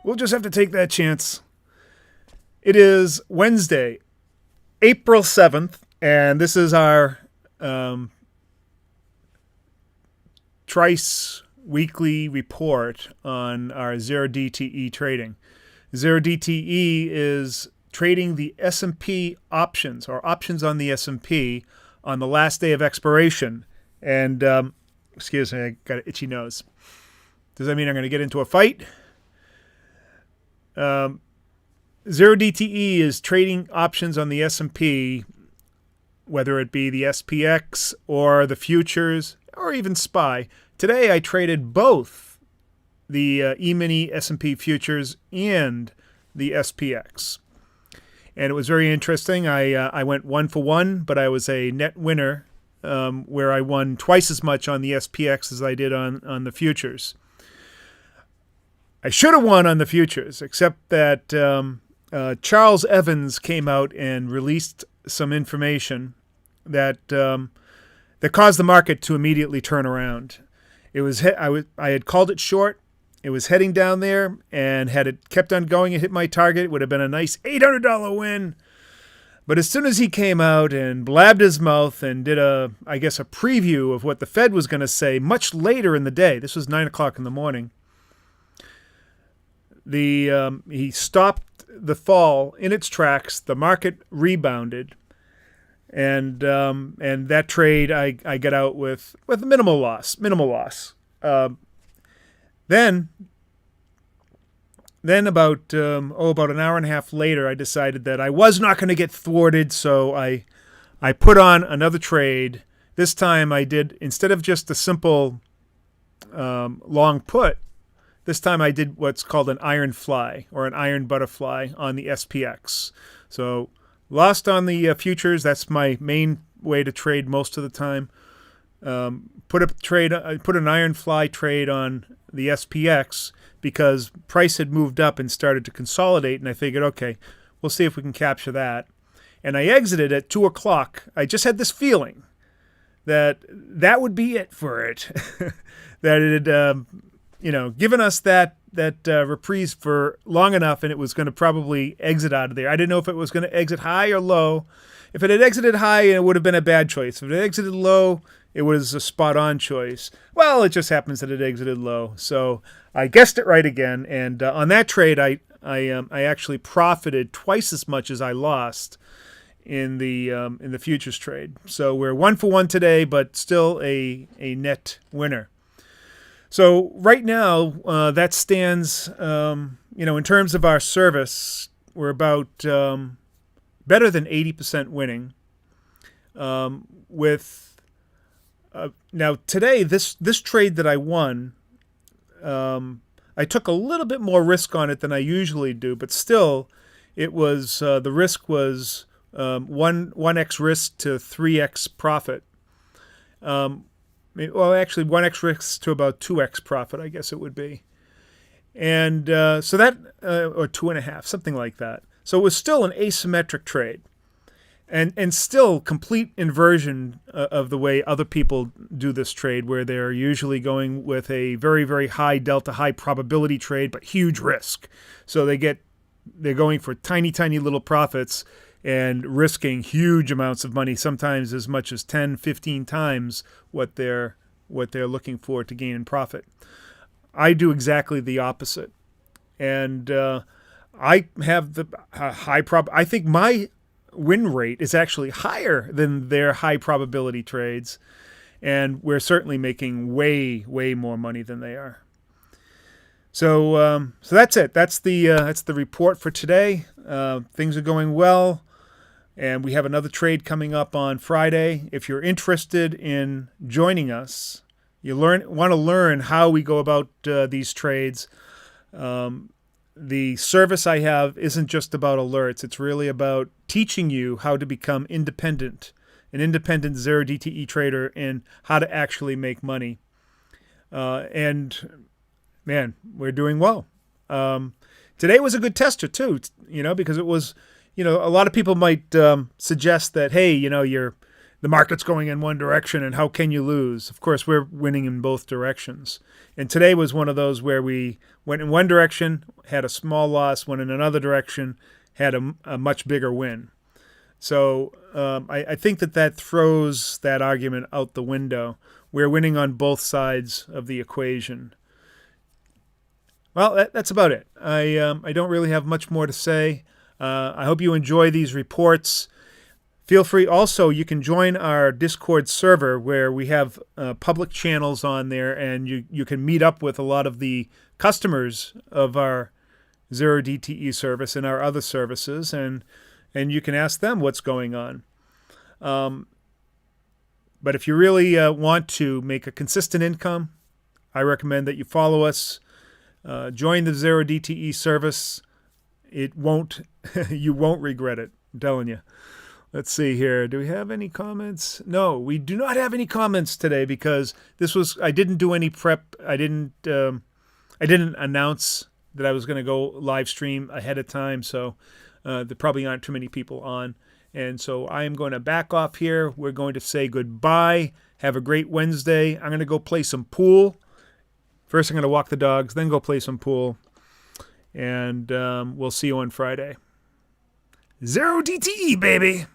We'll just have to take that chance. It is Wednesday, April 7th, and this is our Trice weekly report on our zero DTE trading. Zero DTE is trading the S&P options, or options on the S&P, on the last day of expiration. And, excuse me, I got an itchy nose. Does that mean I'm going to get into a fight? Zero DTE is trading options on the S&P, whether it be the SPX or the futures or even SPY. Today I traded both the E-mini S&P futures and the SPX. And it was very interesting. I went 1 for 1, but I was a net winner where I won twice as much on the SPX as I did on the futures. I should have won on the futures, except that Charles Evans came out and released some information that caused the market to immediately turn around. I had called it short. It was heading down there, and had it kept on going and hit my target, it would have been a nice $800 win. But as soon as he came out and blabbed his mouth and did a preview of what the Fed was going to say much later in the day, this was 9 o'clock in the morning, he stopped the fall in its tracks. The market rebounded, and that trade I got out with a minimal loss. Then about an hour and a half later, I decided that I was not going to get thwarted, so I put on another trade. This time I did, instead of just a simple long put, this time I did what's called an iron fly or an iron butterfly on the SPX. So lost on the futures. That's my main way to trade most of the time. Put an iron fly trade on the SPX because price had moved up and started to consolidate, and I figured, okay, we'll see if we can capture that. And I exited at 2 o'clock. I just had this feeling that would be it for it, that it had given us that reprise for long enough, and it was going to probably exit out of there. I didn't know if it was going to exit high or low. If it had exited high, it would have been a bad choice. If it had exited low, it was a spot-on choice. Well, it just happens that it exited low, so I guessed it right again. And on that trade, I actually profited twice as much as I lost in the futures trade. So we're 1 for 1 today, but still a net winner. So right now, that stands, in terms of our service, we're about better than 80% winning. Now today, this trade that I won, I took a little bit more risk on it than I usually do, but still, it was the risk was 1x risk to 3x profit. Well, actually, 1x risk to about 2x profit, I guess it would be. And so that, or 2.5, something like that. So it was still an asymmetric trade, and still complete inversion of the way other people do this trade, where they're usually going with a very, very high delta, high probability trade, but huge risk. So they're going for tiny, tiny little profits and risking huge amounts of money, sometimes as much as 10, 15 times what they're looking for to gain in profit. I do exactly the opposite. And I have the I think my win rate is actually higher than their high probability trades, and we're certainly making way, way more money than they are. So that's it. That's the report for today. Things are going well. And we have another trade coming up on Friday. If you're interested in joining us, you want to learn how we go about these trades. The service I have isn't just about alerts. It's really about teaching you how to become independent, an independent zero DTE trader, and how to actually make money. And man, we're doing well. Today was a good tester too, because it was. A lot of people might suggest that, hey, the market's going in one direction, and how can you lose? Of course, we're winning in both directions. And today was one of those where we went in one direction, had a small loss, went in another direction, had a much bigger win. So I think that throws that argument out the window. We're winning on both sides of the equation. Well, that's about it. I don't really have much more to say. I hope you enjoy these reports. Feel free. Also, you can join our Discord server where we have public channels on there, and you can meet up with a lot of the customers of our Zero DTE service and our other services, and you can ask them what's going on. But if you really want to make a consistent income, I recommend that you follow us. Join the Zero DTE service. You won't regret it. I'm telling you. Let's see here. Do we have any comments? No, we do not have any comments today because I didn't do any prep. I didn't announce that I was going to go live stream ahead of time, so there probably aren't too many people on. And so I am going to back off here. We're going to say goodbye. Have a great Wednesday. I'm going to go play some pool. First, I'm going to walk the dogs, then go play some pool. And we'll see you on Friday. Zero DTE, baby!